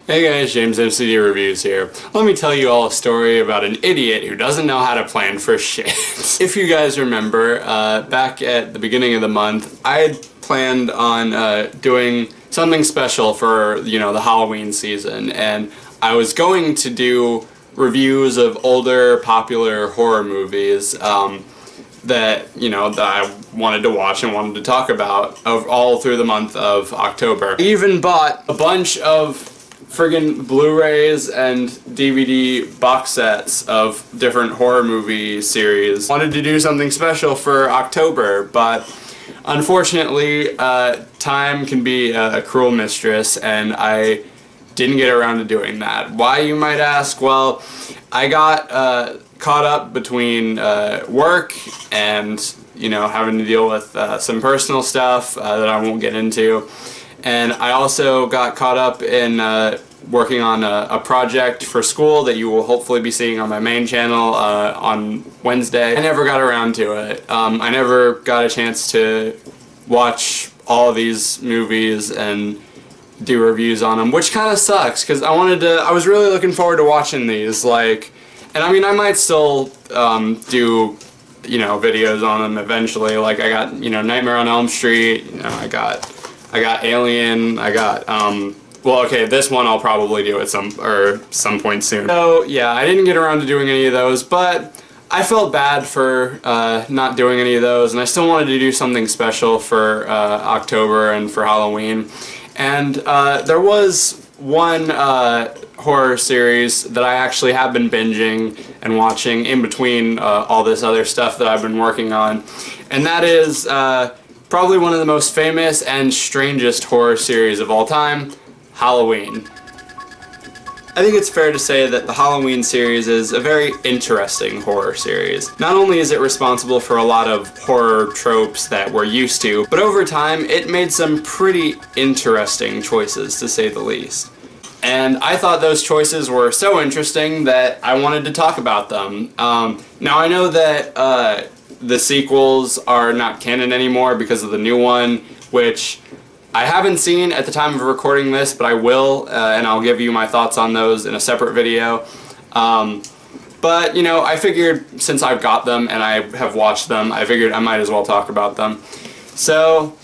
Hey guys, JamesMCD Reviews here. Let me tell you all a story about an idiot who doesn't know how to plan for shit. If you guys remember, back at the beginning of the month, I had planned on doing something special for, the Halloween season, and I was going to do reviews of older, popular horror movies that I wanted to watch and wanted to talk about all through the month of October. I even bought a bunch of friggin' Blu-rays and DVD box sets of different horror movie series. Wanted to do something special for October, but unfortunately time can be a cruel mistress, and I didn't get around to doing that. Why, you might ask? Well, I got caught up between work and having to deal with some personal stuff that I won't get into. And I also got caught up in working on a project for school that you will hopefully be seeing on my main channel on Wednesday. I never got around to it. I never got a chance to watch all of these movies and do reviews on them, which kind of sucks because I was really looking forward to watching these. And I mean, I might still do videos on them eventually. Like I got Nightmare on Elm Street. I got Alien, I got, well, okay, this one I'll probably do at some point soon. So, yeah, I didn't get around to doing any of those, but I felt bad for not doing any of those, and I still wanted to do something special for October and for Halloween. And there was one horror series that I actually have been binging and watching in between all this other stuff that I've been working on, and that is probably one of the most famous and strangest horror series of all time, Halloween. I think it's fair to say that the Halloween series is a very interesting horror series. Not only is it responsible for a lot of horror tropes that we're used to, but over time it made some pretty interesting choices, to say the least. And I thought those choices were so interesting that I wanted to talk about them. Now I know that the sequels are not canon anymore because of the new one, which I haven't seen at the time of recording this, but I will, and I'll give you my thoughts on those in a separate video. But, I figured since I've got them and I have watched them, I figured I might as well talk about them. So,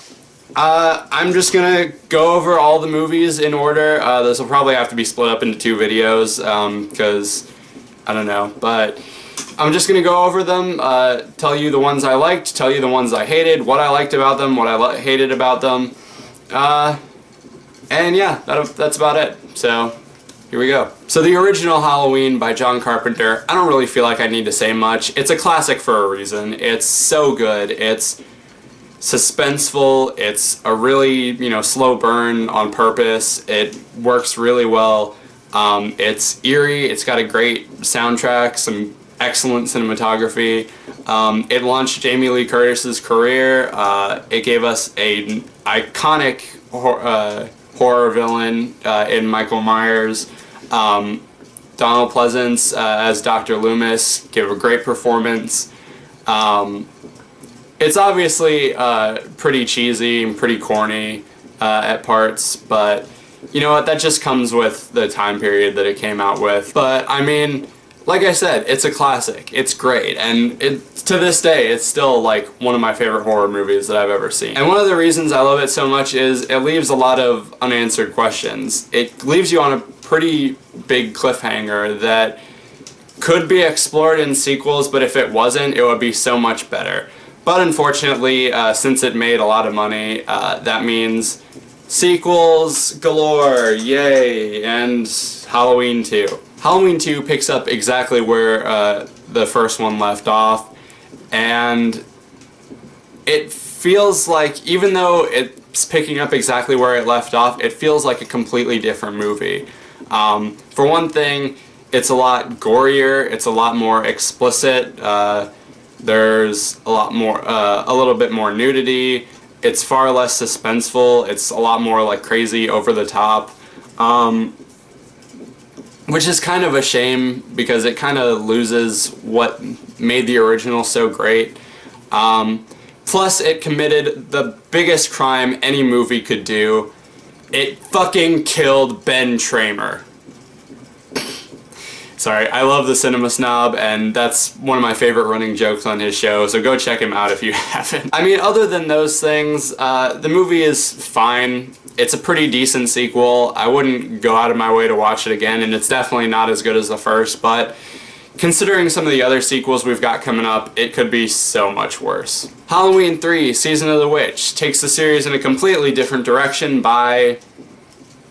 I'm just gonna go over all the movies in order. This will probably have to be split up into 2 videos, because, I don't know, but I'm just going to go over them, tell you the ones I liked, tell you the ones I hated, what I liked about them, what I hated about them, and yeah, that's about it. So, here we go. So the original Halloween by John Carpenter, I don't really feel like I need to say much. It's a classic for a reason. It's so good. It's suspenseful. It's a really, slow burn on purpose. It works really well. It's eerie. It's got a great soundtrack, some excellent cinematography. It launched Jamie Lee Curtis's career. It gave us an iconic horror villain in Michael Myers. Donald Pleasance as Dr. Loomis gave a great performance. It's obviously pretty cheesy and pretty corny at parts, but you know what, that just comes with the time period that it came out with. But I mean, like I said, it's a classic. It's great, and to this day, it's still like one of my favorite horror movies that I've ever seen. And one of the reasons I love it so much is it leaves a lot of unanswered questions. It leaves you on a pretty big cliffhanger that could be explored in sequels, but if it wasn't, it would be so much better. But unfortunately, since it made a lot of money, that means sequels galore, yay, and Halloween 2. Halloween 2 picks up exactly where the first one left off, and it feels like, even though it's picking up exactly where it left off, it feels like a completely different movie. For one thing, it's a lot gorier, it's a lot more explicit, there's a little bit more nudity, it's far less suspenseful, it's a lot more like crazy, over the top. Which is kind of a shame because it kind of loses what made the original so great. Plus, it committed the biggest crime any movie could do, It fucking killed Ben Tramer. Sorry, I love the Cinema Snob, and that's one of my favorite running jokes on his show, so go check him out if you haven't. I mean, other than those things, the movie is fine. It's a pretty decent sequel. I wouldn't go out of my way to watch it again, and it's definitely not as good as the first, but considering some of the other sequels we've got coming up, it could be so much worse. Halloween 3, Season of the Witch, takes the series in a completely different direction by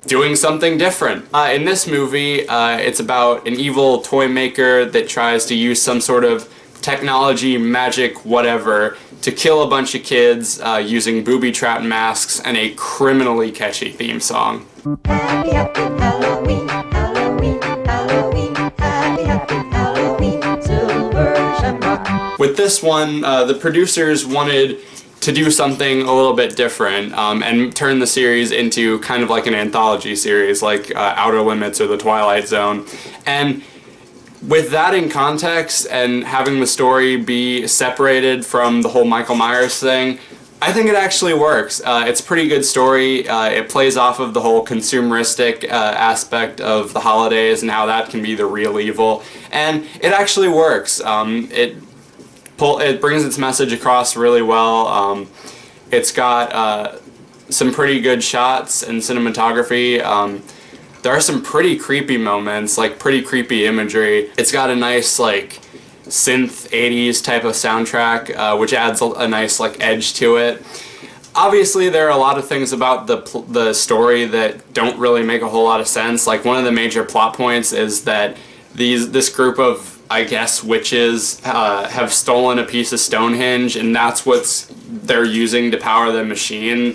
doing something different. In this movie, it's about an evil toy maker that tries to use some sort of technology, magic, whatever, to kill a bunch of kids using booby-trapped masks and a criminally catchy theme song. Happy, happy Halloween, Halloween, Halloween, happy, happy Halloween, silver shamrock. With this one, the producers wanted to do something a little bit different and turn the series into kind of like an anthology series like Outer Limits or The Twilight Zone. And with that in context and having the story be separated from the whole Michael Myers thing, I think it actually works. It's a pretty good story. It plays off of the whole consumeristic aspect of the holidays and how that can be the real evil. And it actually works. It brings its message across really well. It's got some pretty good shots and cinematography. There are some pretty creepy moments, like pretty creepy imagery. It's got a nice like synth 80s type of soundtrack, which adds a nice like edge to it. Obviously, there are a lot of things about the story that don't really make a whole lot of sense. Like one of the major plot points is that this group of, I guess, witches have stolen a piece of Stonehenge, and that's what they're using to power the machine,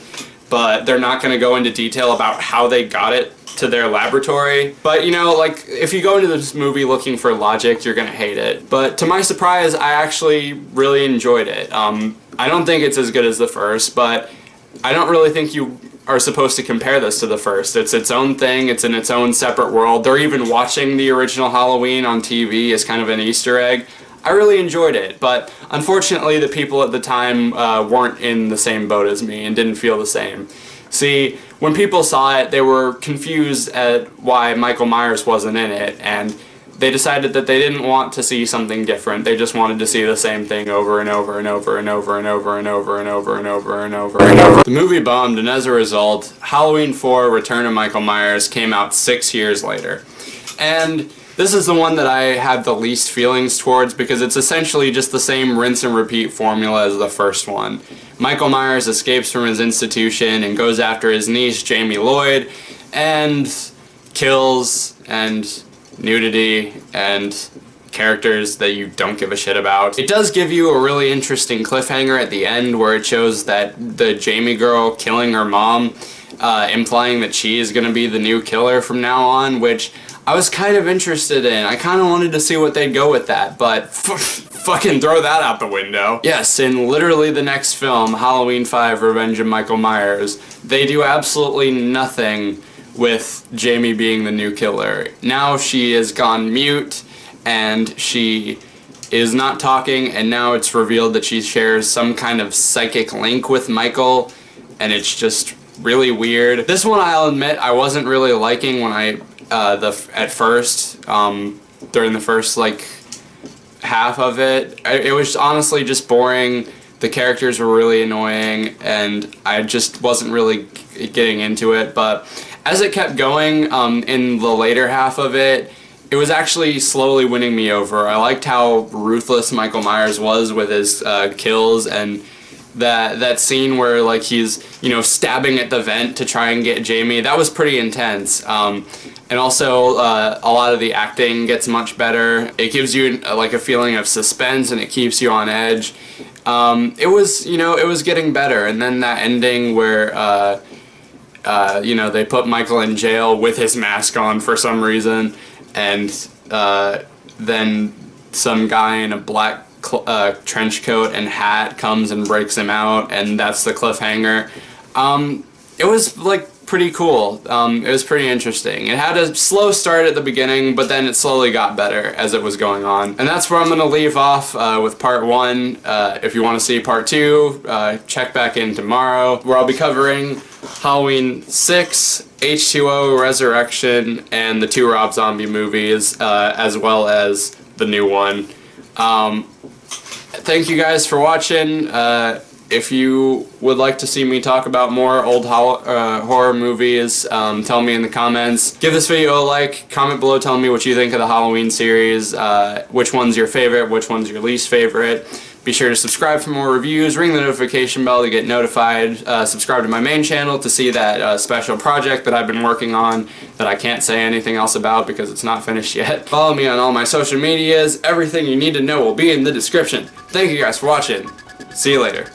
but they're not going to go into detail about how they got it to their laboratory. But, you know, like, if you go into this movie looking for logic, you're going to hate it. But to my surprise, I actually really enjoyed it. I don't think it's as good as the first, but I don't really think you are supposed to compare this to the first. It's its own thing, it's in its own separate world. They're even watching the original Halloween on TV as kind of an Easter egg. I really enjoyed it, but unfortunately the people at the time weren't in the same boat as me and didn't feel the same. See, when people saw it, they were confused at why Michael Myers wasn't in it, and they decided that they didn't want to see something different. They just wanted to see the same thing over and over and over and over and over and over and over and over and over and over. The movie bombed, and as a result, Halloween 4: Return of Michael Myers came out 6 years later. And this is the one that I had the least feelings towards because it's essentially just the same rinse and repeat formula as the first one. Michael Myers escapes from his institution and goes after his niece, Jamie Lloyd, and kills and nudity and characters that you don't give a shit about. It does give you a really interesting cliffhanger at the end where it shows that the Jamie girl killing her mom, implying that she is going to be the new killer from now on, which I was kind of interested in. I kind of wanted to see what they'd go with that, but fucking throw that out the window. Yes, in literally the next film, Halloween 5: Revenge of Michael Myers, they do absolutely nothing with Jamie being the new killer. Now she has gone mute, and she is not talking, and now it's revealed that she shares some kind of psychic link with Michael, and it's just really weird. This one, I'll admit, I wasn't really liking when at first, during the first, like, half of it. It was honestly just boring. The characters were really annoying, and I just wasn't really getting into it, but as it kept going, in the later half of it, it was actually slowly winning me over. I liked how ruthless Michael Myers was with his kills, and that scene where like he's, you know, stabbing at the vent to try and get Jamie, that was pretty intense. And also a lot of the acting gets much better. It gives you like a feeling of suspense, and it keeps you on edge. It was, you know, it was getting better, and then that ending where you know, they put Michael in jail with his mask on for some reason, and then some guy in a black trench coat and hat comes and breaks him out, and that's the cliffhanger. It was like pretty cool. It was pretty interesting. It had a slow start at the beginning, but then it slowly got better as it was going on. And that's where I'm going to leave off with part 1. If you want to see part 2, check back in tomorrow, where I'll be covering Halloween 6, H2O, Resurrection, and the 2 Rob Zombie movies, as well as the new one. Thank you guys for watching. If you would like to see me talk about more old horror movies, tell me in the comments. Give this video a like, comment below telling me what you think of the Halloween series, which one's your favorite, which one's your least favorite. Be sure to subscribe for more reviews, ring the notification bell to get notified, subscribe to my main channel to see that special project that I've been working on that I can't say anything else about because it's not finished yet. Follow me on all my social medias. Everything you need to know will be in the description. Thank you guys for watching. See you later.